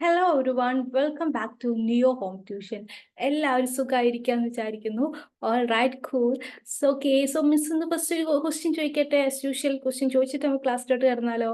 Hello everyone, welcome back to Neo Home Tuition. എല്ലാവരും സുഖമായിരിക്കാന്ന് വിചാരിക്കുന്നു. All right, cool. So miss ഇന്ന് first ഒരു ക്വസ്റ്റ്യൻ ചോദിക്കട്ടെ. ആസ് യൂഷ്വൽ ക്വസ്റ്റ്യൻ ചോദിച്ചിട്ട് നമുക്ക് ക്ലാസ്സിലോട്ട് കയറുന്നാലോ?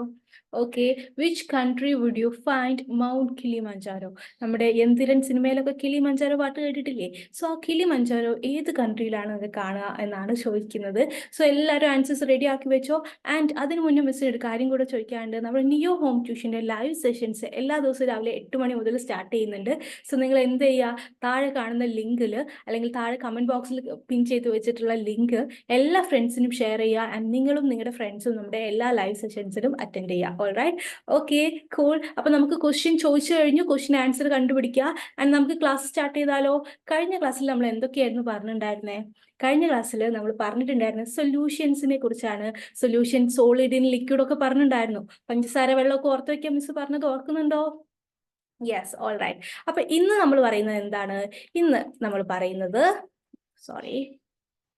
Okay. Which country would you find Mount Kilimanjaro? നമ്മുടെ യന്തിരൻ സിനിമയിലൊക്കെ കിളിമഞ്ചാരോ പാട്ട് കേട്ടിട്ടില്ലേ? സോ ആ കിളിമഞ്ചാരോ ഏത് കൺട്രിയിലാണ് അത് കാണുക എന്നാണ് ചോദിക്കുന്നത്. സോ എല്ലാവരും ആൻസേഴ്സ് റെഡി ആക്കി വെച്ചോ. ആൻഡ് അതിന് മുന്നേ മിസ്സിന് ഒരു കാര്യം കൂടെ ചോദിക്കാനുണ്ട്. നമ്മുടെ നിയോ ഹോം ട്യൂഷൻ്റെ ലൈവ് സെഷൻസ് എല്ലാ ദിവസവും രാവിലെ 8 മണി മുതൽ സ്റ്റാർട്ട് ചെയ്യുന്നുണ്ട്. സോ നിങ്ങൾ എന്ത് ചെയ്യുക, താഴെ കാണുന്ന ലിങ്കിൽ അല്ലെങ്കിൽ താഴെ കമൻറ്റ് ബോക്സിൽ പിൻ ചെയ്ത് വെച്ചിട്ടുള്ള ലിങ്ക് എല്ലാ ഫ്രണ്ട്സിനും ഷെയർ ചെയ്യുക. ആൻഡ് നിങ്ങളും നിങ്ങളുടെ ഫ്രണ്ട്സും നമ്മുടെ എല്ലാ ലൈവ് സെഷൻസിലും അറ്റൻഡ് ചെയ്യുക. All right, okay, cool. അപ്പോൾ നമുക്ക് ക്വസ്റ്റ്യൻ ചോദിച്ചു കഴിഞ്ഞു, ക്വസ്റ്റ്യൻ ആൻസർ കണ്ടുപിടിക്കുക. ആൻഡ് നമുക്ക് ക്ലാസ് സ്റ്റാർട്ട് ചെയ്താലോ? കഴിഞ്ഞ ക്ലാസ്സിൽ നമ്മൾ എന്തൊക്കെയായിരുന്നു പറഞ്ഞിട്ടുണ്ടായിരുന്നേ? കഴിഞ്ഞ ക്ലാസ്സിൽ നമ്മൾ പറഞ്ഞിട്ടുണ്ടായിരുന്നത് സൊല്യൂഷൻസിനെ കുറിച്ചാണ്. സൊല്യൂഷൻ സോളിഡ് ഇൻ ലിക്വിഡ് ഒക്കെ പറഞ്ഞിട്ടുണ്ടായിരുന്നു. പഞ്ചസാര വെള്ളമൊക്കെ ഓർത്ത് വയ്ക്കാൻ മിസ് പറഞ്ഞത് ഓർക്കുന്നുണ്ടോ? Yes, all right. അപ്പൊ ഇന്ന് നമ്മൾ പറയുന്നത് എന്താണ്? ഇന്ന് നമ്മൾ പറയുന്നത് sorry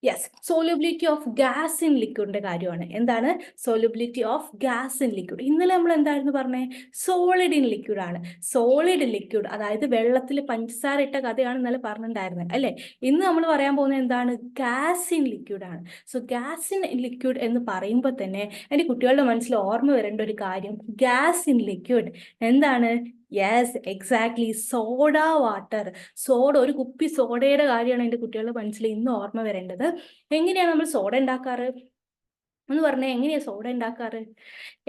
yes, solubility of gas in ലിക്വിഡിന്റെ കാര്യമാണ്. എന്താണ് solubility of gas in liquid? ഇന്നലെ നമ്മൾ എന്തായിരുന്നു പറഞ്ഞേ? സോളിഡ് ഇൻ ലിക്വിഡ് ആണ്. സോളിഡ് ലിക്വിഡ്, അതായത് വെള്ളത്തിൽ പഞ്ചസാര ഇട്ട കഥയാണ് ഇന്നലെ പറഞ്ഞിട്ടുണ്ടായിരുന്നത് അല്ലേ? ഇന്ന് നമ്മൾ പറയാൻ പോകുന്നത് എന്താണ്? ഗ്യാസ് ഇൻ ലിക്വിഡ് ആണ്. സോ ഗ്യാസ് ഇൻ ലിക്വിഡ് എന്ന് പറയുമ്പോൾ തന്നെ എൻ്റെ കുട്ടികളുടെ മനസ്സിൽ ഓർമ്മ വരേണ്ട ഒരു കാര്യം, ഗ്യാസ് ഇൻ ലിക്വിഡ് എന്താണ്? Yes, exactly, soda water. Soda, ഒരു കുപ്പി സോഡയുടെ കാര്യമാണ് എൻ്റെ കുട്ടികളുടെ മനസ്സിൽ ഇന്ന് ഓർമ്മ വരേണ്ടത്. എങ്ങനെയാണ് നമ്മൾ സോഡ ഉണ്ടാക്കാറ് എന്ന് പറഞ്ഞാൽ? എങ്ങനെയാണ് സോഡ ഉണ്ടാക്കാറ്?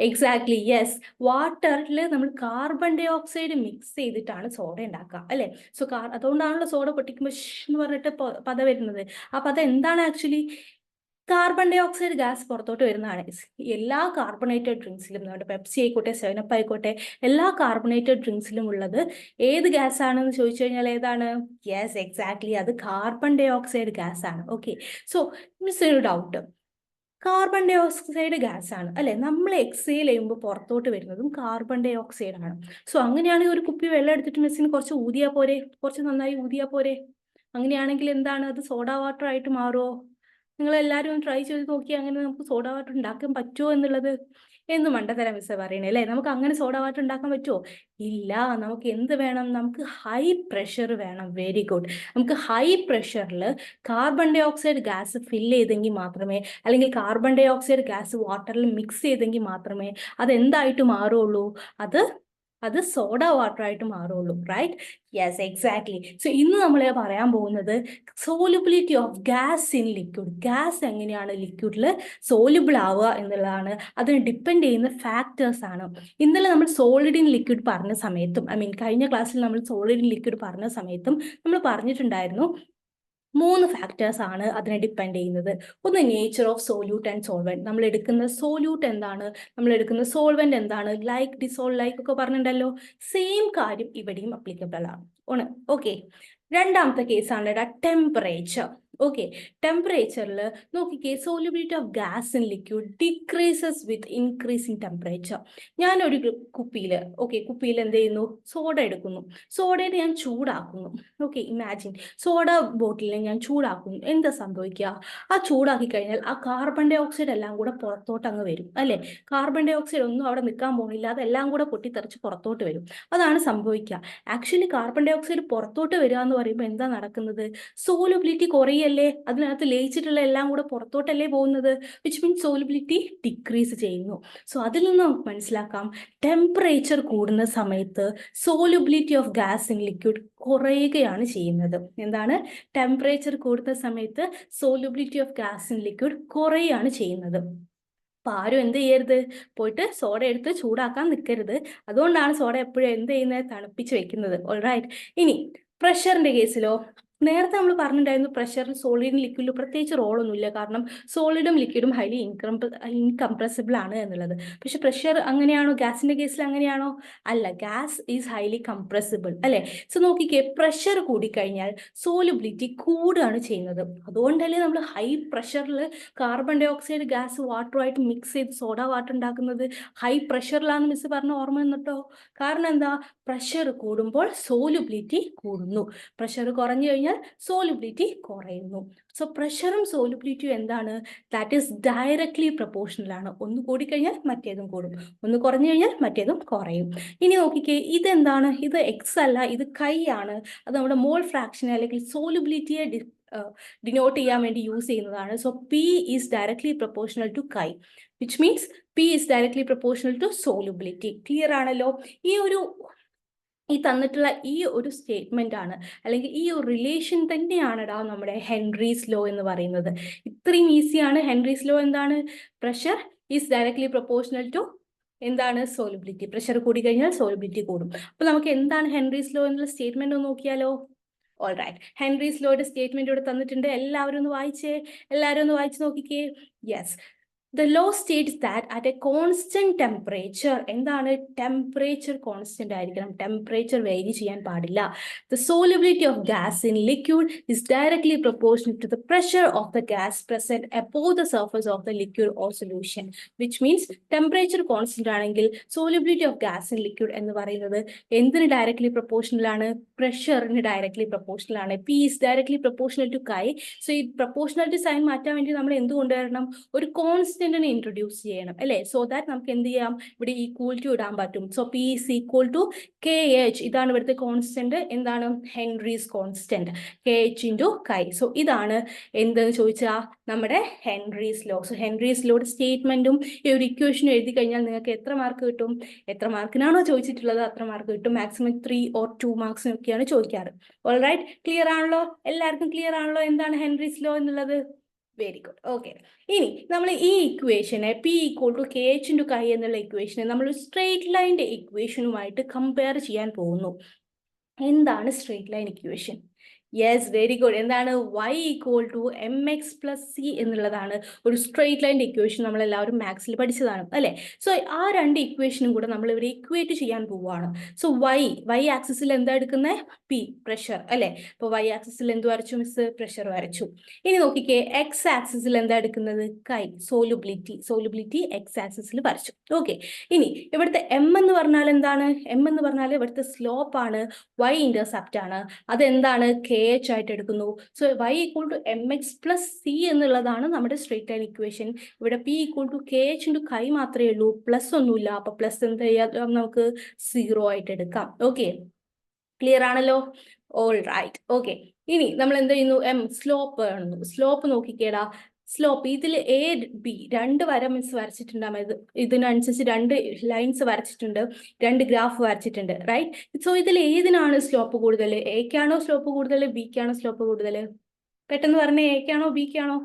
എക്സാക്ട്ലി, യെസ്, വാട്ടറിൽ നമ്മൾ കാർബൺ ഡൈ ഓക്സൈഡ് മിക്സ് ചെയ്തിട്ടാണ് സോഡ ഉണ്ടാക്കുക അല്ലേ? സോ അതുകൊണ്ടാണല്ലോ സോഡ പൊട്ടിക്കുമ്പോൾ എന്ന് പറഞ്ഞിട്ട് പദ വരുന്നത്. ആ പദം എന്താണ് actually? Carbon dioxide gas പുറത്തോട്ട് വരുന്നതാണ്. എല്ലാ കാർബണേറ്റഡ് ഡ്രിങ്ക്സിലും, നമ്മുടെ പെപ്സി ആയിക്കോട്ടെ, സെവനപ്പ് ആയിക്കോട്ടെ, എല്ലാ കാർബണേറ്റഡ് ഡ്രിങ്ക്സിലും ഉള്ളത് ഏത് ഗ്യാസ് ആണെന്ന് ചോദിച്ചു കഴിഞ്ഞാൽ ഏതാണ്? യെസ്, എക്സാക്ട്ലി, അത് കാർബൺ ഡൈ ഓക്സൈഡ് ഗ്യാസ് ആണ്. ഓക്കെ, സോ മിസ് ഒരു doubt. Carbon dioxide gas ആണ് അല്ലെ? നമ്മൾ എക്സേൽ ചെയ്യുമ്പോൾ പുറത്തോട്ട് വരുന്നതും കാർബൺ ഡൈ ഓക്സൈഡ് ആണ്. സോ അങ്ങനെയാണെങ്കിൽ ഒരു കുപ്പി വെള്ളം എടുത്തിട്ട് മിസ്സിന് കുറച്ച് ഊതിയാൽ പോരെ? കുറച്ച് നന്നായി ഊതിയാൽ പോരെ? അങ്ങനെയാണെങ്കിൽ എന്താണ്, അത് സോഡ വാട്ടർ ആയിട്ട് മാറുമോ? നിങ്ങൾ എല്ലാവരും ട്രൈ ചെയ്ത് നോക്കി, അങ്ങനെ നമുക്ക് സോഡ വാട്ടർ ഉണ്ടാക്കാൻ പറ്റുമോ എന്നുള്ളത്. എന്ന് മണ്ടത്തരം മിസ്സേ പറയണേ അല്ലേ? നമുക്ക് അങ്ങനെ സോഡ വാട്ടർ ഉണ്ടാക്കാൻ പറ്റുമോ? ഇല്ല. നമുക്ക് എന്ത് വേണം? നമുക്ക് ഹൈ പ്രഷർ വേണം. Very good. നമുക്ക് ഹൈ പ്രഷറിൽ carbon dioxide gas fill ചെയ്തെങ്കിൽ മാത്രമേ, അല്ലെങ്കിൽ കാർബൺ ഡൈ ഓക്സൈഡ് ഗ്യാസ് വാട്ടറിൽ മിക്സ് ചെയ്തെങ്കിൽ മാത്രമേ അതെന്തായിട്ട് മാറുള്ളൂ? അത് അത് സോഡ വാട്ടർ ആയിട്ട് മാറുള്ളൂ. റൈറ്റ്? Yes, exactly. സോ ഇന്ന് നമ്മൾ പറയാൻ പോകുന്നത് solubility of gas in liquid. Gas എങ്ങനെയാണ് ലിക്വിഡിൽ സോലുബിൾ ആവുക എന്നുള്ളതാണ്. അതിന് ഡിപ്പെൻഡ് ചെയ്യുന്ന ഫാക്ടേഴ്സ് ആണ്. ഇന്നലെ നമ്മൾ സോളിഡ് ഇൻ ലിക്വിഡ് പറഞ്ഞ സമയത്തും, കഴിഞ്ഞ ക്ലാസ്സിൽ നമ്മൾ സോളിഡ് ഇൻ ലിക്വിഡ് പറഞ്ഞ സമയത്തും നമ്മൾ പറഞ്ഞിട്ടുണ്ടായിരുന്നു 3 ഫാക്ടേഴ്സ് ആണ് അതിനെ ഡിപ്പെൻഡ് ചെയ്യുന്നത്. ഒന്ന് nature of solute and solvent. നമ്മൾ എടുക്കുന്ന സോല്യൂട്ട് എന്താണ്, നമ്മൾ എടുക്കുന്ന സോൾവെന്റ് എന്താണ്, ലൈക്ക് ഡിസോൾവ് ലൈക്ക് ഒക്കെ പറഞ്ഞിട്ടുണ്ടല്ലോ. സെയിം കാര്യം ഇവിടെയും അപ്ലിക്കബിൾ ആണ്. ഓക്കെ. രണ്ടാമത്തെ കേസാണ് ടെമ്പറേച്ചർ. ഓക്കെ, ടെമ്പറേച്ചറിൽ നോക്കിക്കേ, solubility of gas in liquid decreases with increasing temperature. ഞാനൊരു കുപ്പിയിൽ എന്ത് ചെയ്യുന്നു? സോഡ എടുക്കുന്നു. സോഡയെ ഞാൻ ചൂടാക്കുന്നു. ഓക്കെ, ഇമാജിൻ, സോഡ ബോട്ടിലിനെ ഞാൻ ചൂടാക്കുന്നു. എന്താ സംഭവിക്കുക? ആ ചൂടാക്കി കഴിഞ്ഞാൽ ആ കാർബൺ ഡൈ ഓക്സൈഡ് എല്ലാം കൂടെ പുറത്തോട്ട് അങ്ങ് വരും അല്ലേ? കാർബൺ ഡൈ ഓക്സൈഡ് ഒന്നും അവിടെ നിൽക്കാൻ പോകുന്നില്ല, അതെല്ലാം കൂടെ പൊട്ടിത്തെറിച്ച് പുറത്തോട്ട് വരും. അതാണ് സംഭവിക്കുക. ആക്ച്വലി കാർബൺ ഡൈ ഓക്സൈഡ് പുറത്തോട്ട് വരിക എന്ന് പറയുമ്പോൾ എന്താ നടക്കുന്നത്? സോലുബിലിറ്റി കുറയല്ലേ? അതിനകത്ത് ലയിച്ചിട്ടുള്ള എല്ലാം കൂടെ പുറത്തോട്ടല്ലേ പോകുന്നത്? വിച്ച് മീൻസ് സോലുബിലിറ്റി ഡിക്രീസ് ചെയ്യുന്നു. സോ അതിൽ നിന്ന് നമുക്ക് മനസ്സിലാക്കാം, ടെമ്പറേച്ചർ കൂടുന്ന സമയത്ത് solubility of gas in liquid കുറയുകയാണ് ചെയ്യുന്നത്. എന്താണ്? ടെമ്പറേച്ചർ കൂടുന്ന സമയത്ത് solubility of gas in liquid കുറയുകയാണ് ചെയ്യുന്നത്. അപ്പൊ ആരും എന്ത് ചെയ്യരുത്? പോയിട്ട് സോഡ എടുത്ത് ചൂടാക്കാൻ നിൽക്കരുത്. അതുകൊണ്ടാണ് സോഡ എപ്പോഴും എന്ത് ചെയ്യുന്നത്? തണുപ്പിച്ച് വെക്കുന്നത്. ഓൾറൈറ്റ്. ഇനി പ്രഷറിന്റെ കേസിലോ, നേരത്തെ നമ്മൾ പറഞ്ഞിട്ടുണ്ടായിരുന്നു പ്രഷറിൽ സോളിഡും ലിക്വിഡും പ്രത്യേകിച്ച് റോളൊന്നുമില്ല, കാരണം സോളിഡും ലിക്വിഡും ഹൈലി ഇൻകംപ്രസിബിൾ ആണ് എന്നുള്ളത്. പക്ഷെ പ്രഷർ അങ്ങനെയാണോ? ഗ്യാസിന്റെ കേസിൽ അങ്ങനെയാണോ? അല്ല, ഗ്യാസ് ഈസ് ഹൈലി കംപ്രസിബിൾ അല്ലേ? സോ നോക്കിക്കേ, പ്രഷർ കൂടിക്കഴിഞ്ഞാൽ സോലുബിലിറ്റി കൂടുകയാണ് ചെയ്യുന്നത്. അതുകൊണ്ടല്ലേ നമ്മൾ ഹൈ പ്രഷറിൽ കാർബൺ ഡൈ ഓക്സൈഡ് ഗ്യാസ് വാട്ടറുമായിട്ട് മിക്സ് ചെയ്ത് സോഡ വാട്ടർ ഉണ്ടാക്കുന്നത് ഹൈ പ്രഷറിലാണെന്ന് മിസ് പറഞ്ഞ ഓർമ്മ വന്നിട്ടോ? കാരണം എന്താ? പ്രഷർ കൂടുമ്പോൾ സോലുബിലിറ്റി കൂടുന്നു. പ്രഷർ കുറഞ്ഞു കഴിഞ്ഞാൽ കൂടിക്കഴിഞ്ഞാൽ സോലിബിലിറ്റി കുറയുന്നു. സോ പ്രഷറും സോലിബിലിറ്റിയും എന്താണ്? ദാറ്റ് ഈസ് ഡയറക്ട്ലി പ്രൊപ്പോർഷണൽ ആണ്. ഒന്ന് കൂടിക്കഴിഞ്ഞാൽ മറ്റേതും കൂടും, ഒന്ന് കുറഞ്ഞു കഴിഞ്ഞാൽ മറ്റേതും കുറയും. ഇനി നോക്കിക്കേ, ഇതെന്താണ്? ഇത് എക്സ് അല്ല, ഇത് കൈ ആണ്. അത് നമ്മുടെ മോൾ ഫ്രാക്ഷൻ അല്ലെങ്കിൽ സോലിബിലിറ്റിയെ ഡിനോട്ട് ചെയ്യാൻ വേണ്ടി യൂസ് ചെയ്യുന്നതാണ്. So P is directly proportional to chi, which means P is directly proportional to solubility. Clear ആണല്ലോ? ഈ തന്നിട്ടുള്ള ഈ ഒരു സ്റ്റേറ്റ്മെന്റ് ആണ്, അല്ലെങ്കിൽ ഈ ഒരു റിലേഷൻ തന്നെയാണെടാ നമ്മുടെ ഹെൻറീസ് ലോ എന്ന് പറയുന്നത്. ഇത്രയും ഈസിയാണ്. ഹെൻറീസ് ലോ എന്താണ്? Pressure is directly proportional to എന്താണ്? സോലിബിലിറ്റി. പ്രഷർ കൂടി കഴിഞ്ഞാൽ സോലിബിലിറ്റി കൂടും. അപ്പൊ നമുക്ക് എന്താണ് ഹെൻറീസ് ലോ എന്നുള്ള സ്റ്റേറ്റ്മെന്റ് ഒന്ന് നോക്കിയാലോ? ഓൾ റൈറ്റ്, ഹെൻറീസ് ലോയുടെ സ്റ്റേറ്റ്മെന്റ് ഇവിടെ തന്നിട്ടുണ്ട്. എല്ലാവരും ഒന്ന് വായിച്ചു നോക്കിക്കേ. Yes, the law states that at a constant temperature, എന്താണ്? ടെമ്പറേച്ചർ കോൺസ്റ്റന്റ് ആയിരിക്കണം, ടെമ്പറേച്ചർ വേരി ചെയ്യാൻ പാടില്ല. The solubility of gas in liquid is directly proportional to the pressure of the gas present above the surface of the liquid or solution, which means temperature constant ആണെങ്കിൽ solubility of gas in liquid എന്ന് പറയുന്നത് എന്തിന് directly proportional ആണ്? പ്രഷറിന് directly proportional ആണ്. P is directly proportional to chi. So ഈ proportionality sign മാറ്റാൻ വേണ്ടി നമ്മൾ എന്ത് കൊണ്ടുവരണം? ഒരു കോൺസ്റ്റന്റ് ഇൻട്രൊഡ്യൂസ് ചെയ്യണം, അല്ലെ? സോ ദാറ്റ് നമുക്ക് എന്ത് ചെയ്യാം? ഇവിടെ ഈക്വൽ ടു ഇടാൻ പറ്റും. So P is equal to K H. ഇതാണ് ഇവിടുത്തെ കോൺസ്റ്റന്റ്. എന്താണ്? Henry's constant, K H into chi. So ഇതാണ് എന്തെന്ന് ചോദിച്ചാൽ നമ്മുടെ ഹെൻറീസ് ലോ. സോ ഹെൻറീസ് ലോയുടെ സ്റ്റേറ്റ്മെന്റും ഈ ഒരു ഇക്വേഷനും എഴുതി കഴിഞ്ഞാൽ നിങ്ങൾക്ക് എത്ര മാർക്ക് കിട്ടും? എത്ര മാർക്കിനാണോ ചോദിച്ചിട്ടുള്ളത് അത്ര മാർക്ക് കിട്ടും. മാക്സിമം 3 or 2 മാർക്സിനൊക്കെയാണ് ചോദിക്കാറ്. ഓൾ റൈറ്റ്, ക്ലിയർ ആണല്ലോ? എല്ലാവർക്കും ക്ലിയർ ആണല്ലോ എന്താണ് ഹെൻറീസ് ലോ എന്നുള്ളത്? Very good. ഓക്കെ, ഇനി നമ്മൾ ഈ ഇക്വേഷനെ P equal to K H into chi എന്നുള്ള ഇക്വേഷനെ നമ്മൾ സ്ട്രെയിറ്റ് ലൈൻ്റെ ഇക്വേഷനുമായിട്ട് കമ്പയർ ചെയ്യാൻ പോകുന്നു. എന്താണ് straight line equation? Yes, very good. എന്താണ്? y equal to M X plus C എന്നുള്ളതാണ് ഒരു സ്ട്രെയിറ്റ് ലൈൻ്റെ ഇക്വേഷൻ. നമ്മൾ എല്ലാവരും മാത്സിൽ പഠിച്ചതാണ്, അല്ലേ? സോ ആ രണ്ട് ഇക്വേഷനും കൂടെ നമ്മൾ ഇവിടെ ഇക്വേറ്റ് ചെയ്യാൻ പോവുകയാണ്. സോ y ആക്സിസിൽ എന്താ എടുക്കുന്നത്? പി, പ്രഷർ, അല്ലേ? അപ്പോൾ y ആക്സിസിൽ എന്ത് വരച്ചു മിസ്? പ്രഷർ വരച്ചു. ഇനി നോക്കിക്കേ, എക്സ് ആക്സിസിൽ എന്താ എടുക്കുന്നത്? കൈ, സോലിബിലിറ്റി എക്സ് ആക്സിസിൽ വരച്ചു. ഓക്കെ, ഇനി ഇവിടുത്തെ എം എന്ന് പറഞ്ഞാൽ എന്താണ്? എം എന്ന് പറഞ്ഞാൽ ഇവിടുത്തെ സ്ലോപ്പ് ആണ്, y ഇന്റർസെപ്റ്റ് ആണ്. അതെന്താണ്? കെ എച്ച് ആയിട്ട് എടുക്കുന്നു. So y equal to M X plus C എന്നുള്ളതാണ് നമ്മുടെ സ്ട്രെയിറ്റ് ലൈൻ ഇക്വേഷൻ. ഇവിടെ P equal to K H into chi മാത്രമേ ഉള്ളൂ, പ്ലസ് ഒന്നുമില്ല. അപ്പൊ പ്ലസ് എന്ത് ചെയ്യാം? നമുക്ക് 0 ആയിട്ട് എടുക്കാം. ഓക്കെ, ക്ലിയർ ആണല്ലോ? All right. ഓക്കെ, ഇനി നമ്മൾ എന്ത് ചെയ്യുന്നു? സ്ലോപ്പ് കാണുന്നു. സ്ലോപ്പ് നോക്കിക്കേടാ. സ്ലോപ്പ് ഇതിൽ എ ബി രണ്ട് വര മിസ് വരച്ചിട്ടുണ്ടാകും. ഇതിനനുസരിച്ച് രണ്ട് ലൈൻസ് വരച്ചിട്ടുണ്ട്, രണ്ട് ഗ്രാഫ് വരച്ചിട്ടുണ്ട്, റൈറ്റ്? സോ ഇതിൽ ഏതിനാണ് സ്ലോപ്പ് കൂടുതൽ? എക്കാണോ സ്ലോപ്പ് കൂടുതൽ, ബിക്കാണോ സ്ലോപ്പ് കൂടുതൽ? പെട്ടെന്ന് പറഞ്ഞേ, എക്കാണോ ബിക്കാണോ?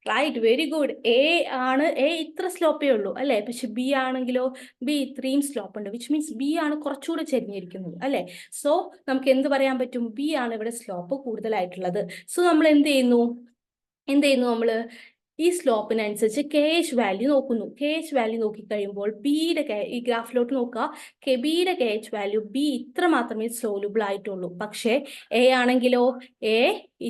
Right, very good. എ ആണ്. എ ഇത്ര സ്ലോപ്പേ ഉള്ളൂ, അല്ലെ? പക്ഷെ ബി ആണെങ്കിലോ? ബി ഇത്രയും സ്ലോപ്പ് ഉണ്ട്, വിച്ച് മീൻസ് ബി ആണ് കുറച്ചുകൂടെ ചെരിഞ്ഞിരിക്കുന്നത്, അല്ലെ? സോ നമുക്ക് എന്ത് പറയാൻ പറ്റും? ബി ആണ് ഇവിടെ സ്ലോപ്പ് കൂടുതലായിട്ടുള്ളത്. സോ നമ്മൾ എന്ത് ചെയ്യുന്നു? നമ്മൾ ഈ സ്ലോപ്പിനനുസരിച്ച് കെ എച്ച് വാല്യൂ നോക്കുന്നു. കെ എച്ച് വാല്യൂ നോക്കിക്കഴിയുമ്പോൾ ബിയുടെ ഈ ഗ്രാഫിലോട്ട് നോക്കുക, ബിയുടെ കെ എച്ച് വാല്യൂ ബി ഇത്ര മാത്രമേ സോലുബിൾ ആയിട്ടുള്ളൂ. പക്ഷേ എ ആണെങ്കിലോ? എ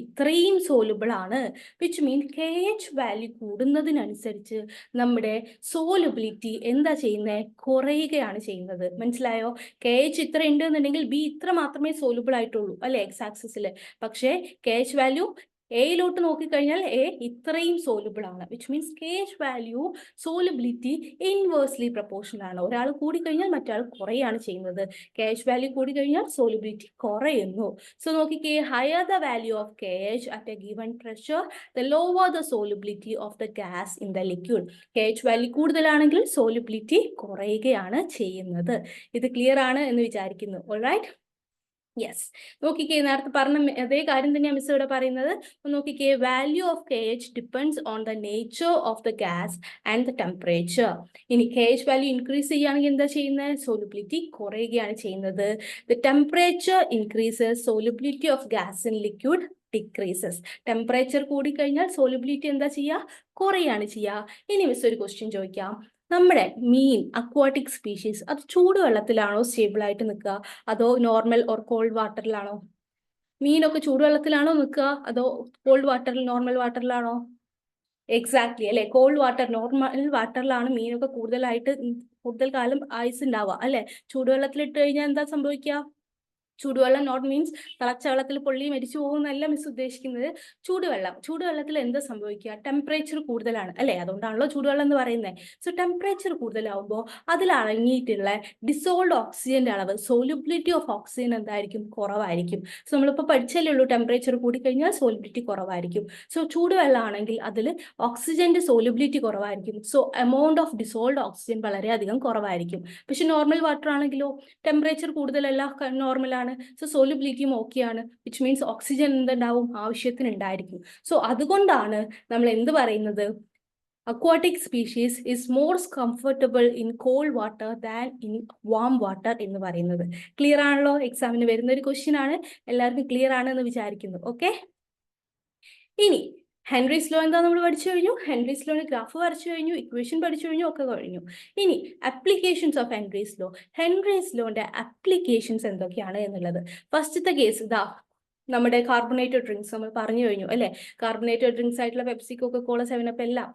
ഇത്രയും സോലുബിൾ ആണ്, which mean K H value കൂടുന്നതിനനുസരിച്ച് നമ്മുടെ സോലുബിലിറ്റി എന്താ ചെയ്യുന്നത്? കുറയുകയാണ് ചെയ്യുന്നത്. മനസ്സിലായോ? കെ എച്ച് ഇത്ര ഉണ്ട് എന്നുണ്ടെങ്കിൽ ബി ഇത്ര മാത്രമേ സോലുബിൾ ആയിട്ടുള്ളൂ, അല്ലെ? എക്സ് ആക്സിസിൽ. പക്ഷേ കെ എച്ച് വാല്യൂ എയിലോട്ട് നോക്കിക്കഴിഞ്ഞാൽ എ ഇത്രയും സോലുബിൾ ആണ്, which means K H value solubility inversely proportional ആണ്. ഒരാൾ കൂടിക്കഴിഞ്ഞാൽ മറ്റാൾ കുറയാണ് ചെയ്യുന്നത്. കെ എച്ച് വാല്യൂ കൂടിക്കഴിഞ്ഞാൽ സോലുബിലിറ്റി കുറയുന്നു. സോ നോക്കിക്കേ, higher the value of K H at a given pressure the lower the solubility of the gas in the liquid. K H value കൂടുതലാണെങ്കിൽ സോലുബിലിറ്റി കുറയുകയാണ് ചെയ്യുന്നത്. ഇത് ക്ലിയർ ആണ് എന്ന് വിചാരിക്കുന്നു. All right, yes. നോക്കിക്കേ, നേരത്തെ പറഞ്ഞ അതേ കാര്യം തന്നെയാണ് മിസ് ഇവിടെ പറയുന്നത്. നോക്കിക്കേ, value of K H depends on the nature of the gas and the temperature. ഇനി കെ എച്ച് വാല്യൂ ഇൻക്രീസ് ചെയ്യുകയാണെങ്കിൽ എന്താ ചെയ്യുന്നത്? സോലുബിലിറ്റി കുറയുകയാണ് ചെയ്യുന്നത്. The temperature increases, solubility of gas in liquid decreases. Temperature കൂടിക്കഴിഞ്ഞാൽ സോലുബിലിറ്റി എന്താ ചെയ്യുക? കുറയാണ് ചെയ്യുക. ഇനി മിസ് ഒരു ക്വസ്റ്റ്യൻ ചോദിക്കാം. നമ്മുടെ മീൻ അക്വാട്ടിക് സ്പീഷീസ് അത് ചൂടുവെള്ളത്തിലാണോ സ്റ്റേബിൾ ആയിട്ട് നിൽക്കുക, അതോ നോർമൽ ഓർ കോൾഡ് വാട്ടറിലാണോ? മീനൊക്കെ ചൂടുവെള്ളത്തിലാണോ നിൽക്കുക, അതോ കോൾഡ് വാട്ടറിൽ, നോർമൽ വാട്ടറിലാണോ? എക്സാക്ട്ലി, അല്ലെ? കോൾഡ് വാട്ടർ, നോർമൽ വാട്ടറിലാണ് മീനൊക്കെ കൂടുതൽ കാലം ആയുസ് ഉണ്ടാവുക, അല്ലെ? ചൂടുവെള്ളത്തിൽ ഇട്ട് കഴിഞ്ഞാൽ എന്താ സംഭവിക്കുക? ചൂടുവെള്ളം നോട്ട് മീൻസ് തിളച്ച വെള്ളത്തിൽ പൊള്ളി മരിച്ചു പോകുന്നല്ല മിസ് ഉദ്ദേശിക്കുന്നത്. ചൂടുവെള്ളത്തിൽ എന്താ സംഭവിക്കുക? ടെമ്പറേച്ചർ കൂടുതലാണ് അല്ലേ? അതുകൊണ്ടാണല്ലോ ചൂടുവെള്ളം എന്ന് പറയുന്നത്. സോ ടെമ്പറേച്ചർ കൂടുതലാവുമ്പോൾ അതിൽ അടങ്ങിയിട്ടുള്ള ഡിസോൾഡ് ഓക്സിജന്റെ അളവ്, സോലുബിലിറ്റി ഓഫ് ഓക്സിജൻ എന്തായിരിക്കും? കുറവായിരിക്കും. സോ നമ്മളിപ്പോൾ പഠിച്ചല്ലേ ഉള്ളൂ, ടെമ്പറേച്ചർ കൂടിക്കഴിഞ്ഞാൽ സോലുബിലിറ്റി കുറവായിരിക്കും. സോ ചൂടുവെള്ളമാണെങ്കിൽ അതിൽ ഓക്സിജന്റെ സോലുബിലിറ്റി കുറവായിരിക്കും. So amount of dissolved oxygen വളരെയധികം കുറവായിരിക്കും. പക്ഷെ നോർമൽ വാട്ടർ ആണെങ്കിലോ ടെമ്പറേച്ചർ കൂടുതലല്ല, നോർമലാണ്. സോ സോലുബിലിറ്റിയും ഓക്കെയാണ്, വിച്ച് മീൻസ് ഓക്സിജൻ എന്തുണ്ടാവും? ആവശ്യത്തിന് ഉണ്ടായിരിക്കും. സോ അതുകൊണ്ടാണ് നമ്മൾ എന്ത് പറയുന്നത്? Aquatic species is more comfortable in called water than in warm water എന്ന് പറയുന്നത്. ക്ലിയർ ആണല്ലോ? എക്സാമിന് വരുന്ന ഒരു ക്വസ്റ്റ്യൻ ആണ്, എല്ലാവർക്കും ക്ലിയർ ആണെന്ന് വിചാരിക്കുന്നു. ഓക്കെ, ഇനി ഹെൻറീസ് ലോ എന്താ നമ്മൾ പഠിച്ചു കഴിഞ്ഞു. ഹെൻറീസ് ലോന് ഗ്രാഫ് വരച്ചു കഴിഞ്ഞു, ഇക്വേഷൻ പഠിച്ചു കഴിഞ്ഞു, ഒക്കെ കഴിഞ്ഞു. ഇനി applications of Henry's law. Henry's ലോന്റെ അപ്ലിക്കേഷൻസ് എന്തൊക്കെയാണ് എന്നുള്ളത്. ഫസ്റ്റത്തെ കേസ് ഇതാ, നമ്മുടെ കാർബണേറ്റഡ് ഡ്രിങ്ക്സ് നമ്മൾ പറഞ്ഞു കഴിഞ്ഞു അല്ലേ. കാർബണേറ്റഡ് ഡ്രിങ്ക്സ് ആയിട്ടുള്ള പെപ്സി, കൊക്കക്കോള, 7up എല്ലാം,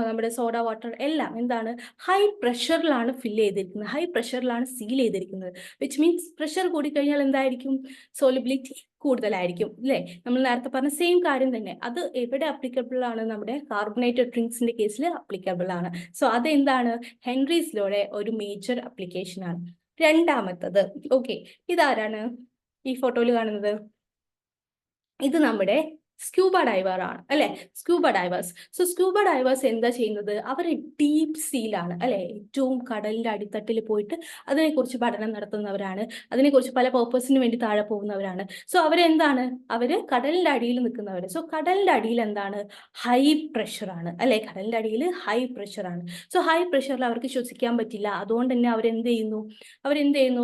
നമ്മുടെ സോഡ വാട്ടർ എല്ലാം എന്താണ്? ഹൈ പ്രഷറിലാണ് ഫില്ല് ചെയ്തിരിക്കുന്നത്, ഹൈ പ്രഷറിലാണ് സീൽ ചെയ്തിരിക്കുന്നത്. വിച്ച് മീൻസ് പ്രഷർ കൂടിക്കഴിഞ്ഞാൽ എന്തായിരിക്കും? സോലിബിലിറ്റി കൂടുതലായിരിക്കും അല്ലേ. നമ്മൾ നേരത്തെ പറഞ്ഞ സെയിം കാര്യം തന്നെ. അത് എവിടെ അപ്ലിക്കബിൾ ആണ്? നമ്മുടെ കാർബണേറ്റഡ് ഡ്രിങ്ക്സിന്റെ കേസിൽ അപ്ലിക്കബിൾ ആണ്. സോ അതെന്താണ്? ഹെൻറീസ് ലോയുടെ ഒരു മേജർ അപ്ലിക്കേഷൻ ആണ്. രണ്ടാമത്തത്, ഓക്കെ, ഇതാരാണ് ഈ ഫോട്ടോയിൽ കാണുന്നത്? ഇത് നമ്മുടെ സ്ക്യൂബ ഡൈവർ ആണ് അല്ലെ. Scuba diverse. So scuba diverse എന്താ ചെയ്യുന്നത്? അവർ ഡീപ് സീലാണ് അല്ലെ, ഏറ്റവും കടലിന്റെ അടിത്തട്ടിൽ പോയിട്ട് അതിനെക്കുറിച്ച് പഠനം നടത്തുന്നവരാണ്. അതിനെക്കുറിച്ച് പല പേർപ്പസിന് വേണ്ടി താഴെ പോകുന്നവരാണ്. സോ അവരെന്താണ്? അവര് കടലിന്റെ അടിയിൽ നിൽക്കുന്നവര്. സോ കടലിന്റെ അടിയിൽ എന്താണ്? ഹൈ പ്രഷർ ആണ് അല്ലെ. കടലിന്റെ അടിയിൽ ഹൈ പ്രഷർ ആണ്. സോ ഹൈ പ്രഷറിൽ അവർക്ക് ശ്വസിക്കാൻ പറ്റില്ല. അതുകൊണ്ട് തന്നെ അവരെന്ത് ചെയ്യുന്നു?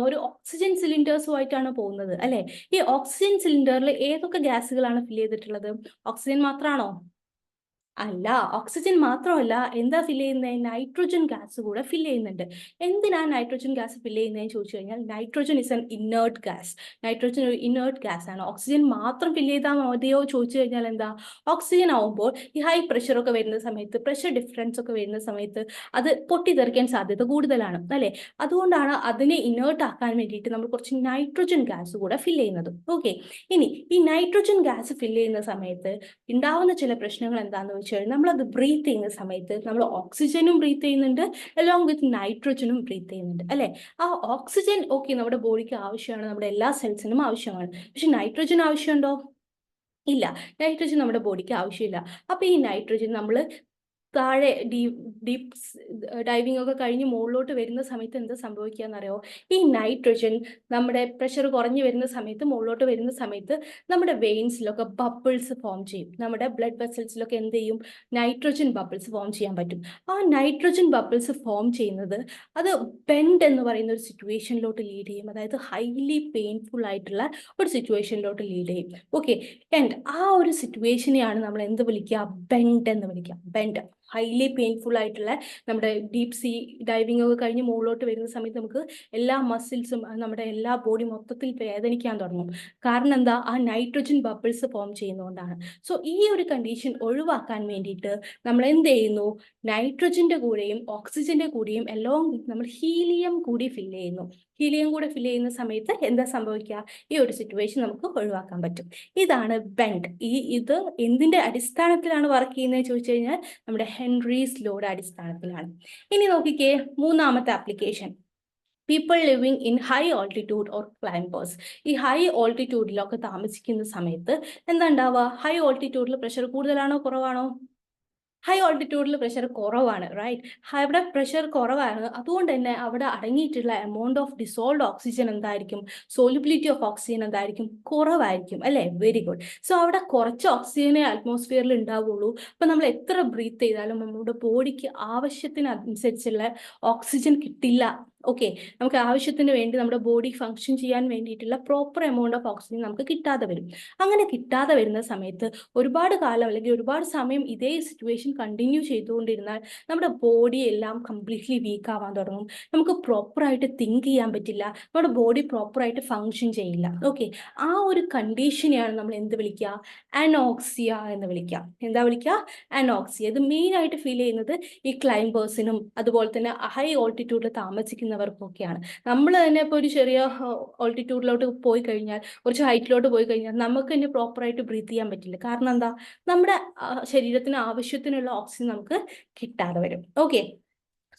ഒരു ഓക്സിജൻ സിലിണ്ടേഴ്സുമായിട്ടാണ് പോകുന്നത് അല്ലെ. ഈ ഓക്സിജൻ സിലിണ്ടറിൽ ഏതൊക്കെ ഗ്യാസുകളാണ് ഫിൽ ചെയ്തിട്ടുള്ളത്? ഓക്സിജൻ മാത്രമാണോ? അല്ല, ഓക്സിജൻ മാത്രമല്ല, എന്താ ഫില്ല് ചെയ്യുന്നത്? നൈട്രോജൻ ഗ്യാസ് കൂടെ ഫില്ല് ചെയ്യുന്നുണ്ട്. എന്തിനാ നൈട്രോജൻ ഗ്യാസ് ഫില്ല് ചെയ്യുന്നതെന്ന് ചോദിച്ചു കഴിഞ്ഞാൽ, nitrogen is an inert gas. Nitrogen ഒരു ഇനേർട്ട് ഗ്യാസ് ആണ്. ഓക്സിജൻ മാത്രം ഫില്ല് ചെയ്താൽ മതിയോ ചോദിച്ചു കഴിഞ്ഞാൽ എന്താ? ഓക്സിജൻ ആവുമ്പോൾ ഈ ഹൈ പ്രഷർ ഒക്കെ വരുന്ന സമയത്ത്, പ്രഷർ ഡിഫറൻസ് ഒക്കെ വരുന്ന സമയത്ത് അത് പൊട്ടിത്തെറിക്കാൻ സാധ്യത കൂടുതലാണ് അല്ലെ. അതുകൊണ്ടാണ് അതിനെ ഇനേർട്ട് ആക്കാൻ വേണ്ടിയിട്ട് നമ്മൾ കുറച്ച് നൈട്രോജൻ ഗ്യാസ് കൂടെ ഫില്ല് ചെയ്യുന്നത്. ഓക്കെ, ഇനി ഈ നൈട്രോജൻ ഗ്യാസ് ഫില്ല് ചെയ്യുന്ന സമയത്ത് ഉണ്ടാവുന്ന ചില പ്രശ്നങ്ങൾ എന്താണെന്ന് വെച്ചാൽ, നമ്മളത് ബ്രീത്ത് ചെയ്യുന്ന സമയത്ത് നമ്മൾ ഓക്സിജനും ബ്രീത്ത് ചെയ്യുന്നുണ്ട്, അലോങ് വിത്ത് നൈട്രോജനും ബ്രീത്ത് ചെയ്യുന്നുണ്ട് അല്ലെ. ആ ഓക്സിജൻ ഓക്കെ നമ്മുടെ ബോഡിക്ക് ആവശ്യമാണ്, നമ്മുടെ എല്ലാ സെൽസിനും ആവശ്യമാണ്. പക്ഷെ നൈട്രോജൻ ആവശ്യമുണ്ടോ? ഇല്ല, നൈട്രോജൻ നമ്മുടെ ബോഡിക്ക് ആവശ്യമില്ല. അപ്പൊ ഈ നൈട്രോജൻ നമ്മൾ താഴെ ഡീപ്പ് ഡൈവിംഗ് ഒക്കെ കഴിഞ്ഞ് മുകളിലോട്ട് വരുന്ന സമയത്ത് എന്താ സംഭവിക്കുക എന്നറിയോ? ഈ നൈട്രോജൻ നമ്മുടെ പ്രഷർ കുറഞ്ഞു വരുന്ന സമയത്ത്, മുകളിലോട്ട് വരുന്ന സമയത്ത് നമ്മുടെ വെയിൻസിലൊക്കെ ബബിൾസ് ഫോം ചെയ്യും. നമ്മുടെ ബ്ലഡ് വെസൽസിലൊക്കെ എന്ത് ചെയ്യും? നൈട്രോജൻ ബബിൾസ് ഫോം ചെയ്യാൻ പറ്റും. ആ നൈട്രോജൻ ബബിൾസ് ഫോം ചെയ്യുന്നത് അത് ബെൻഡ് എന്ന് പറയുന്ന ഒരു സിറ്റുവേഷനിലോട്ട് ലീഡ് ചെയ്യും. അതായത് ഹൈലി പെയിൻഫുൾ ആയിട്ടുള്ള ഒരു സിറ്റുവേഷനിലോട്ട് ലീഡ് ചെയ്യും. ഓക്കെ, ആൻഡ് ആ ഒരു സിറ്റുവേഷനെയാണ് നമ്മൾ എന്ത് വിളിക്കുക? ബെൻഡ് എന്ന് വിളിക്കുക. ബെൻഡ്, ഹൈലി പെയിൻഫുൾ ആയിട്ടുള്ള, നമ്മുടെ ഡീപ് സീ ഡൈവിംഗ് ഒക്കെ കഴിഞ്ഞ് മുകളിലോട്ട് വരുന്ന സമയത്ത് നമുക്ക് എല്ലാ മസിൽസും, നമ്മുടെ എല്ലാ ബോഡി മൊത്തത്തിൽ വേദനിക്കാൻ തുടങ്ങും. കാരണം എന്താ? ആ നൈട്രോജൻ ബബിൾസ് ഫോം ചെയ്യുന്നതുകൊണ്ടാണ്. സോ ഈ ഒരു കണ്ടീഷൻ ഒഴിവാക്കാൻ വേണ്ടിയിട്ട് നമ്മൾ എന്ത് ചെയ്യുന്നു? നൈട്രോജന്റെ കൂടെയും ഓക്സിജന്റെ കൂടെയും എല്ലാം നമ്മൾ ഹീലിയം കൂടി ഫില്ല് ചെയ്യുന്നു. ഹീലിയം കൂടെ ഫില്ല് ചെയ്യുന്ന സമയത്ത് എന്താ സംഭവിക്കുക? ഈ ഒരു സിറ്റുവേഷൻ നമുക്ക് ഒഴിവാക്കാൻ പറ്റും. ഇതാണ് ബെൻഡ്. ഇത് എന്തിന്റെ അടിസ്ഥാനത്തിലാണ് വർക്ക് ചെയ്യുന്നത് ചോദിച്ചു കഴിഞ്ഞാൽ, നമ്മുടെ ഹെൻറീസ് ലോയുടെ അടിസ്ഥാനത്തിലാണ്. ഇനി നോക്കിക്കേ, മൂന്നാമത്തെ application, people living in high altitude or climbers. ഈ ഹൈ ഓൾട്ടിറ്റ്യൂഡിലൊക്കെ താമസിക്കുന്ന സമയത്ത് എന്താ ഉണ്ടാവുക? ഹൈ ഓൾട്ടിറ്റ്യൂഡിൽ പ്രഷർ കൂടുതലാണോ കുറവാണോ? ഹൈ ഓൾട്ടിറ്റ്യൂഡിൽ പ്രഷർ കുറവാണ്, റൈറ്റ്. അവിടെ പ്രഷർ കുറവാണ്, അതുകൊണ്ട് തന്നെ അവിടെ അടങ്ങിയിട്ടുള്ള എമൗണ്ട് ഓഫ് ഡിസോൾഡ് ഓക്സിജൻ എന്തായിരിക്കും? സോലിബിലിറ്റി ഓഫ് ഓക്സിജൻ എന്തായിരിക്കും? കുറവായിരിക്കും അല്ലേ. Very good. സോ അവിടെ കുറച്ച് ഓക്സിജനെ അറ്റ്മോസ്ഫിയറിൽ ഉണ്ടാവുള്ളൂ. അപ്പം നമ്മൾ എത്ര ബ്രീത്ത് ചെയ്താലും നമ്മുടെ ബോഡിക്ക് ആവശ്യത്തിനനുസരിച്ചുള്ള ഓക്സിജൻ കിട്ടില്ല. ഓക്കെ, നമുക്ക് ആവശ്യത്തിന് വേണ്ടി നമ്മുടെ ബോഡി ഫങ്ഷൻ ചെയ്യാൻ വേണ്ടിയിട്ടുള്ള പ്രോപ്പർ എമൗണ്ട് ഓഫ് ഓക്സിജൻ നമുക്ക് കിട്ടാതെ വരും. അങ്ങനെ കിട്ടാതെ വരുന്ന സമയത്ത് ഒരുപാട് കാലം അല്ലെങ്കിൽ ഒരുപാട് സമയം ഇതേ സിറ്റുവേഷൻ കണ്ടിന്യൂ ചെയ്തുകൊണ്ടിരുന്നാൽ നമ്മുടെ ബോഡി എല്ലാം കംപ്ലീറ്റ്ലി വീക്ക് ആവാൻ തുടങ്ങും. നമുക്ക് പ്രോപ്പറായിട്ട് തിങ്ക് ചെയ്യാൻ പറ്റില്ല, നമ്മുടെ ബോഡി പ്രോപ്പറായിട്ട് ഫങ്ഷൻ ചെയ്യില്ല. ഓക്കെ, ആ ഒരു കണ്ടീഷനെയാണ് നമ്മൾ എന്ത് വിളിക്കുക? അനോക്സിയ എന്ന് വിളിക്കുക. എന്താ വിളിക്കുക? അനോക്സിയ. ഇത് മെയിൻ ആയിട്ട് ഫീൽ ചെയ്യുന്നത് ഈ ക്ലൈംബേഴ്സിനും അതുപോലെ തന്നെ ഹൈ ഓൾട്ടിറ്റ്യൂഡിൽ താമസിക്കുന്ന ചെയ്യുന്നവർക്കൊക്കെയാണ്. നമ്മൾ തന്നെ ഇപ്പോൾ ഒരു ചെറിയ ഓൾട്ടിറ്റ്യൂഡിലോട്ട് പോയി കഴിഞ്ഞാൽ, കുറച്ച് ഹൈറ്റിലോട്ട് പോയി കഴിഞ്ഞാൽ നമുക്ക് തന്നെ പ്രോപ്പറായിട്ട് ബ്രീത്ത് ചെയ്യാൻ പറ്റില്ല. കാരണം എന്താ, നമ്മുടെ ശരീരത്തിന് ആവശ്യത്തിനുള്ള ഓക്സിജൻ നമുക്ക് കിട്ടാതെ വരും. ഓക്കെ,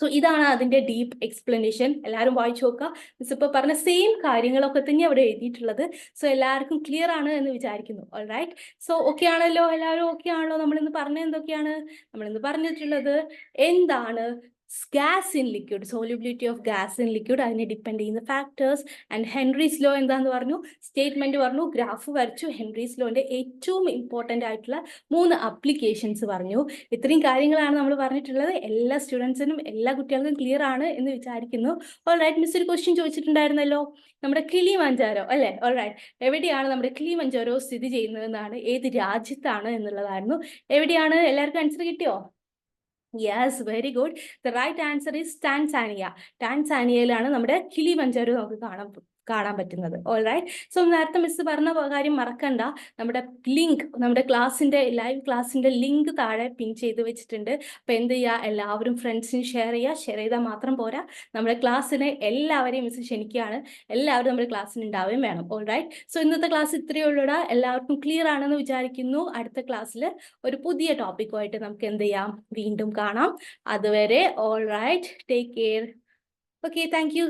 സോ ഇതാണ് അതിൻ്റെ ഡീപ്പ് എക്സ്പ്ലനേഷൻ. എല്ലാവരും വായിച്ചു നോക്കുക. മിസ് ഇപ്പോൾ പറഞ്ഞ സെയിം കാര്യങ്ങളൊക്കെ തന്നെ അവിടെ എഴുതിയിട്ടുള്ളത്. സോ എല്ലാവർക്കും ക്ലിയർ ആണ് എന്ന് വിചാരിക്കുന്നു. ഓൾറൈറ്റ്, സോ ഓക്കെ ആണല്ലോ, എല്ലാവരും ഓക്കെ ആണല്ലോ? നമ്മളിന്ന് പറഞ്ഞ എന്തൊക്കെയാണ്? നമ്മളിന്ന് പറഞ്ഞിട്ടുള്ളത് എന്താണ് gas in liquid, solubility of gas in liquid, അതിനെ ഡിപ്പെൻഡ് ചെയ്യുന്ന ഫാക്ടേഴ്സ്. ആൻഡ് ഹെൻറീസ് ലോ എന്താന്ന് പറഞ്ഞു, സ്റ്റേറ്റ്മെന്റ് പറഞ്ഞു, ഗ്രാഫ് വരച്ചു. ഹെൻറീസ് ലോന്റെ ഏറ്റവും ഇമ്പോർട്ടൻ്റ് ആയിട്ടുള്ള 3 അപ്ലിക്കേഷൻസ് പറഞ്ഞു. ഇത്രയും കാര്യങ്ങളാണ് നമ്മൾ പറഞ്ഞിട്ടുള്ളത്. എല്ലാ സ്റ്റുഡൻസിനും എല്ലാ കുട്ടികൾക്കും ക്ലിയർ ആണ് എന്ന് വിചാരിക്കുന്നു. ഓൾറൈറ്റ്, മിസ് ഒരു ക്വസ്റ്റ്യൻ ചോദിച്ചിട്ടുണ്ടായിരുന്നല്ലോ, നമ്മുടെ കിളിമഞ്ചാരോ അല്ലേ? ഓൾറൈറ്റ്, എവിടെയാണ് നമ്മുടെ കിളിമഞ്ചാരോ സ്ഥിതി ചെയ്യുന്നതെന്നാണ്, ഏത് രാജ്യത്താണ് എന്നുള്ളതായിരുന്നു. എവിടെയാണ്? എല്ലാവർക്കും ആൻസർ കിട്ടിയോ? Yes, very good. The right answer is Tanzania. ടാൻസാനിയയിലാണ് നമ്മുടെ കിളിമഞ്ചാരോ നമുക്ക് കാണാൻ പറ്റുന്നത്. ഓൾറൈറ്റ്, സോ നേരത്തെ മിസ് പറഞ്ഞ കാര്യം മറക്കണ്ട. നമ്മുടെ ലിങ്ക്, നമ്മുടെ ക്ലാസ്സിന്റെ ലൈവ് ക്ലാസ്സിന്റെ ലിങ്ക് താഴെ പിൻ ചെയ്ത് വെച്ചിട്ടുണ്ട്. അപ്പോൾ എന്ത് ചെയ്യുക, എല്ലാവരും ഫ്രണ്ട്സിന് ഷെയർ ചെയ്യുക. ഷെയർ ചെയ്താൽ മാത്രം പോരാ, നമ്മുടെ ക്ലാസ്സിന് എല്ലാവരെയും മിസ് ക്ഷണിക്കുകയാണ്. എല്ലാവരും നമ്മുടെ ക്ലാസ്സിന് ഉണ്ടാവുകയും വേണം. ഓൾറൈറ്റ്, സോ ഇന്നത്തെ ക്ലാസ് ഇത്രയേ ഉള്ളൂടാ. എല്ലാവർക്കും ക്ലിയർ ആണെന്ന് വിചാരിക്കുന്നു. അടുത്ത ക്ലാസ്സിൽ ഒരു പുതിയ ടോപ്പിക്കുമായിട്ട് നമുക്ക് എന്ത് ചെയ്യാം, വീണ്ടും കാണാം. അതുവരെ all right, take care. Okay, thank you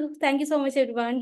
so much everyone.